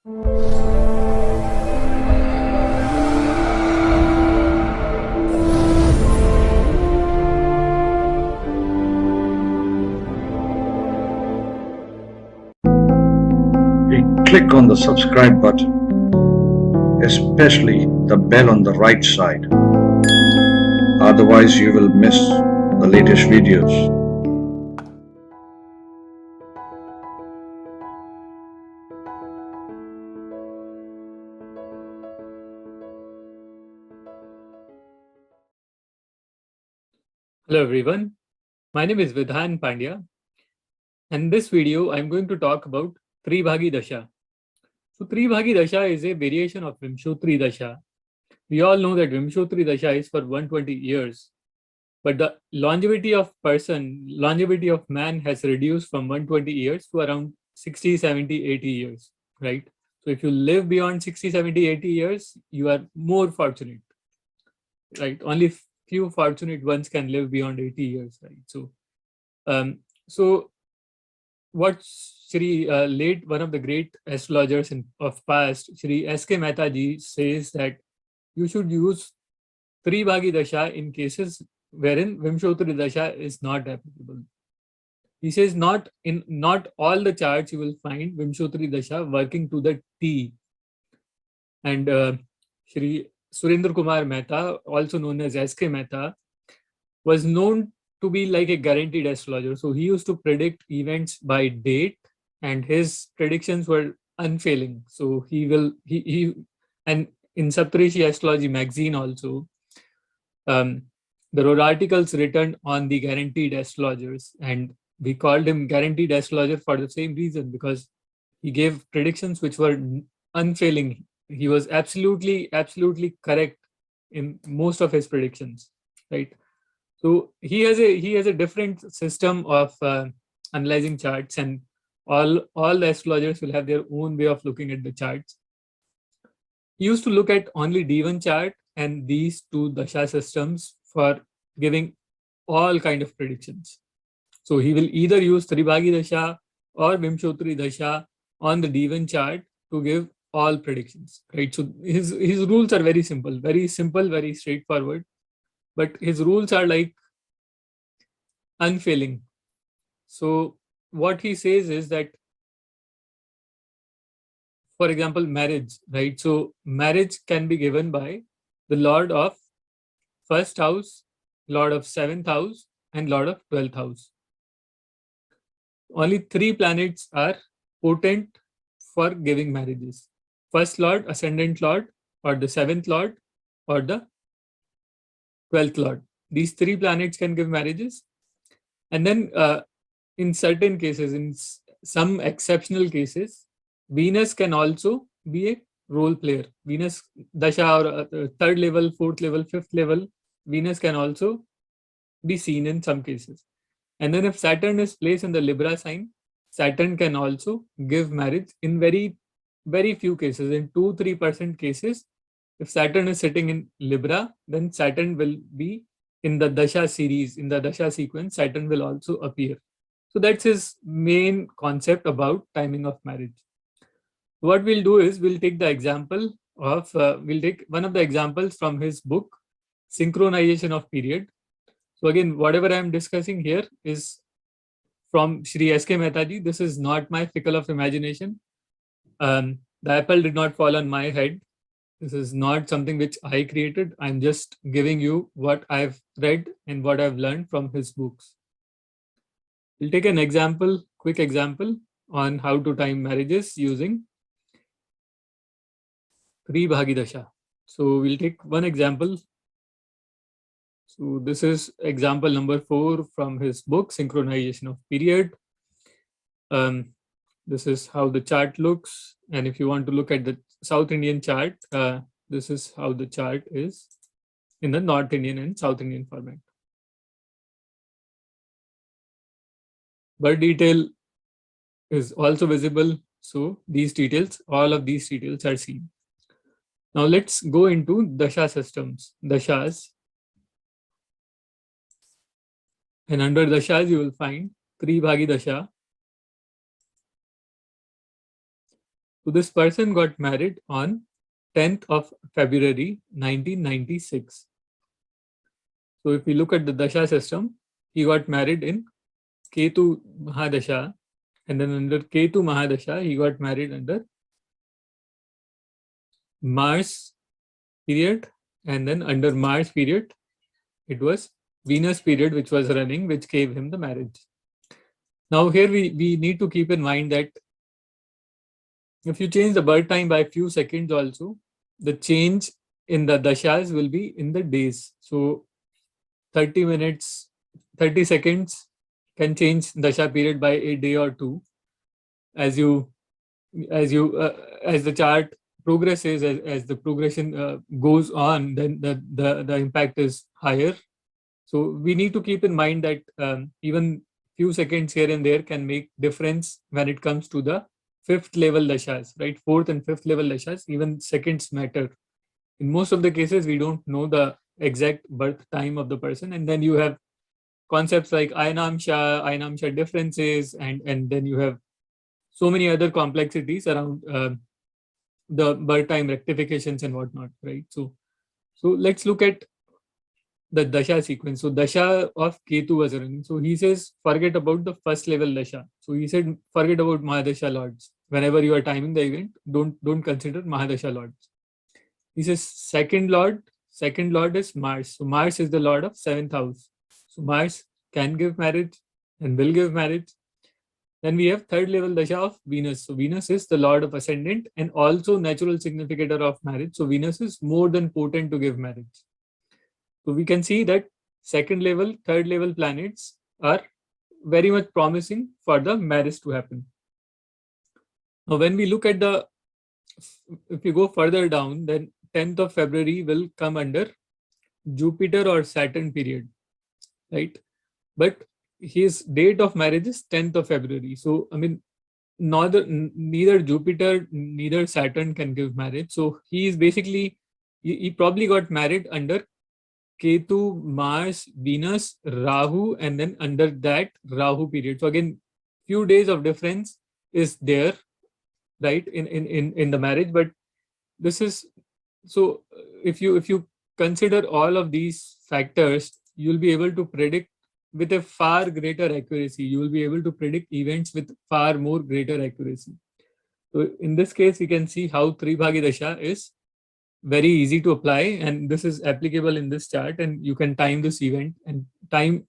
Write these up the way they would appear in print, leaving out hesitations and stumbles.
Click on the subscribe button, especially the bell on the right side. Otherwise, you will miss the latest videos. Hello everyone, my name is Vidhan Pandya, and in this video I'm going to talk about Tribhagi dasha. So Tribhagi dasha is a variation of Vimshottari dasha. We all know that Vimshottari dasha is for 120 years, but the longevity of man has reduced from 120 years to around 60, 70, 80 years, right? So if you live beyond 60, 70, 80 years, you are more fortunate, right? Only few fortunate ones can live beyond 80 years, right? Um, so what one of the great astrologers of past, Shri SK Mehta ji, says that you should use Tribhagi dasha in cases wherein Vimshottari dasha is not applicable. He says not all the charts you will find Vimshottari dasha working to the T. And Shri Surendra Kumar Mehta, also known as SK Mehta, was known to be like a guaranteed astrologer. So he used to predict events by date, and his predictions were unfailing. So he and in Saptarishis Astrology magazine also, there were articles written on the guaranteed astrologers, and we called him guaranteed astrologer for the same reason, because he gave predictions which were unfailing. He was absolutely correct in most of his predictions, right? So he has a different system of analyzing charts, and all the astrologers will have their own way of looking at the charts. He used to look at only D1 chart and these two dasha systems for giving all kind of predictions. So he will either use Tribhagi dasha or Vimshottari dasha on the D1 chart to give all predictions, right? So his rules are very simple, very straightforward. But his rules are like unfailing. So what he says is that, for example, marriage, right? So marriage can be given by the Lord of first house, Lord of seventh house, and Lord of 12th house. Only three planets are potent for giving marriages: first Lord, ascendant Lord, or the seventh Lord, or the 12th Lord. These three planets can give marriages. And then in certain cases, in some exceptional cases, Venus can also be a role player. Venus dasha, or third level, fourth level, fifth level, Venus can also be seen in some cases. And then if Saturn is placed in the Libra sign, Saturn can also give marriage in very few cases. In 2-3% cases, if Saturn is sitting in Libra, then Saturn will be in the dasha series, in the dasha sequence, Saturn will also appear. So that's his main concept about timing of marriage. What we'll do is we'll take one of the examples from his book, Synchronization of Period. So again, whatever I am discussing here is from Shri SK Mehta ji. This is not my fickle of imagination. The apple did not fall on my head. This is not something which I created. I'm just giving you what I've read and what I've learned from his books. We'll take an example, quick example on how to time marriages using Tribhagi dasha. So we'll take one example. So this is example number 4 from his book, Synchronization of Period. This is how the chart looks. And if you want to look at the South Indian chart, this is how the chart is in the North Indian and South Indian format. Birth detail is also visible. So all of these details are seen. Now let's go into dasha systems, dashas. And under dashas, you will find Tribhagi dasha. So this person got married on 10th of February 1996. So if we look at the Dasha system, he got married in Ketu Mahadasha, and then under Ketu Mahadasha, he got married under Mars period, and then under Mars period, it was Venus period which was running, which gave him the marriage. Now here we need to keep in mind that if you change the birth time by a few seconds also, the change in the dashas will be in the days. So 30 minutes, 30 seconds can change dasha period by a day or two. As you as the chart progresses, as the progression goes on, then the impact is higher. So we need to keep in mind that even few seconds here and there can make difference when it comes to the fifth level dashas, right? Fourth and fifth level dashas, even seconds matter. In most of the cases, we don't know the exact birth time of the person, and then you have concepts like Ainamsha differences, and then you have so many other complexities around the birth time rectifications and whatnot, right? So let's look at the dasha sequence. So dasha of Ketu was running. So he says forget about the first level dasha. So he said forget about Mahadasha lords. Whenever you are timing the event, don't consider Mahadasha lords. He says second lord is Mars. So Mars is the lord of seventh house. So Mars can give marriage and will give marriage. Then we have third level dasha of Venus. So Venus is the lord of ascendant and also natural significator of marriage. So Venus is more than potent to give marriage. So we can see that second level, third level planets are very much promising for the marriage to happen. Now, when we look at if you go further down, then 10th of February will come under Jupiter or Saturn period, right? But his date of marriage is 10th of February. So, I mean, neither Jupiter, neither Saturn can give marriage. So he is basically, he probably got married under Ketu, Mars, Venus, Rahu, and then under that Rahu period. So again, few days of difference is there, right, in the marriage. But this is so if you consider all of these factors, you'll be able to predict with a far greater accuracy. You will be able to predict events with far more greater accuracy. So in this case, you can see how Tribhagi dasha is very easy to apply, and this is applicable in this chart, and you can time this event and time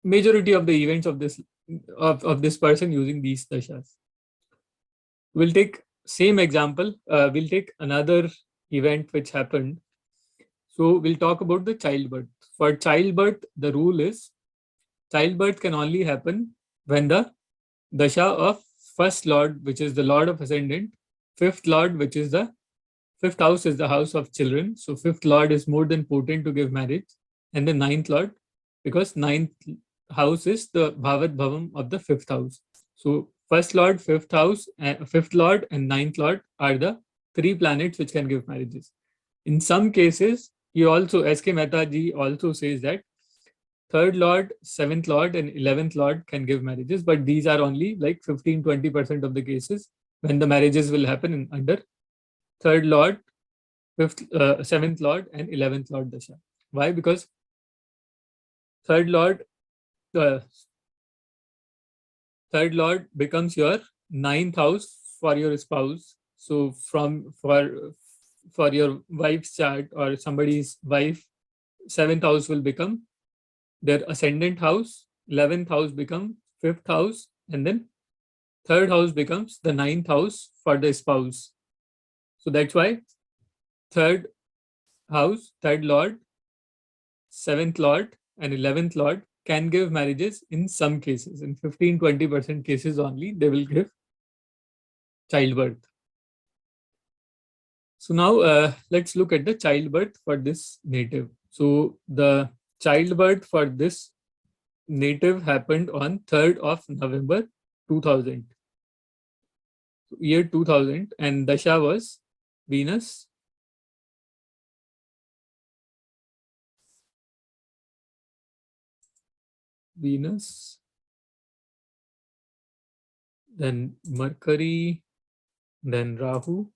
majority of the events of this person using these dashas. We'll take same example. We'll take another event which happened. So we'll talk about the childbirth. For childbirth, the rule is childbirth can only happen when the dasha of first lord, which is the lord of ascendant, fifth lord, which is the fifth house is the house of children. So fifth lord is more than potent to give marriage. And the ninth lord, because ninth house is the Bhavat Bhavam of the fifth house. So first lord, fifth house, fifth lord, and ninth lord are the three planets which can give marriages. In some cases, he also, SK Mehta ji also says that third lord, seventh lord, and 11th lord can give marriages, but these are only like 15-20% of the cases when the marriages will happen under third lord, seventh lord, and 11th lord dasha. Why? Because third lord, uh, third lord becomes your ninth house for your spouse. So for your wife's chart or somebody's wife, seventh house will become their ascendant house, 11th house become fifth house, and then third house becomes the ninth house for the spouse. So that's why third house, third lord, seventh lord, and 11th lord can give marriages in some cases. In 15-20% cases only, they will give childbirth. So now let's look at the childbirth for this native. So the childbirth for this native happened on 3rd of November 2000. So year 2000, and Dasha was Venus, then Mercury, then Rahu.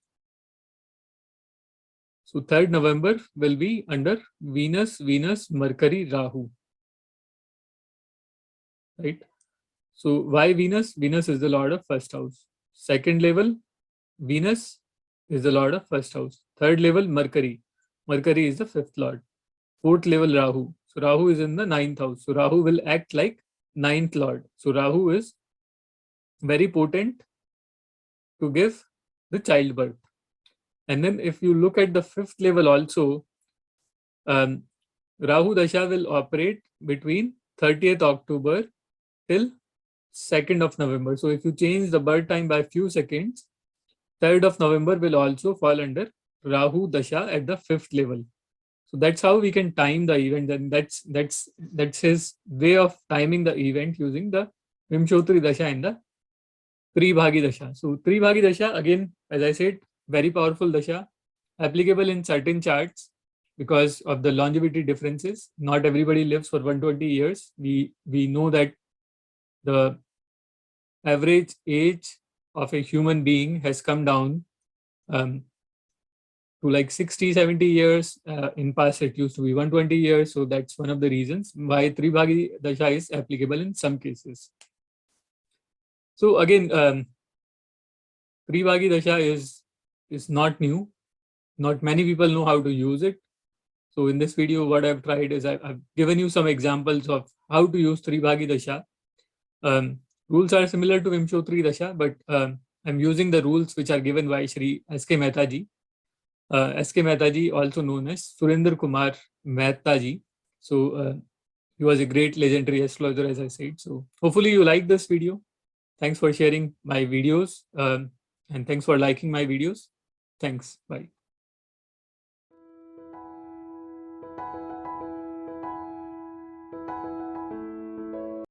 So 3rd November will be under Venus, Mercury, Rahu. Right? So why Venus? Venus is the lord of first house. Second level, Venus is the lord of first house. Third level, Mercury. Mercury is the fifth lord. Fourth level, Rahu. So Rahu is in the ninth house. So Rahu will act like ninth lord. So Rahu is very potent to give the childbirth. And then if you look at the fifth level also, Rahu Dasha will operate between 30th October till 2nd of November. So if you change the birth time by a few seconds, 3rd of November will also fall under Rahu Dasha at the fifth level. So that's how we can time the event, and that's his way of timing the event using the Vimshottari dasha and the Tribhagi dasha. So Tribhagi dasha, again, as I said, very powerful dasha, applicable in certain charts because of the longevity differences. Not everybody lives for 120 years. We know that the average age of a human being has come down to like 60, 70 years. In past, it used to be 120 years. So that's one of the reasons why Tribhagi dasha is applicable in some cases. So again, Tribhagi dasha is not new. Not many people know how to use it. So in this video, what I've tried is I've given you some examples of how to use Tribhagi dasha. Rules are similar to Vimshottari dasha, but I'm using the rules which are given by Shri SK Mehta ji. SK Mehta ji, also known as Surendra Kumar Mehta ji. So he was a great legendary astrologer, as I said. So hopefully you like this video. Thanks for sharing my videos and thanks for liking my videos. Thanks. Bye.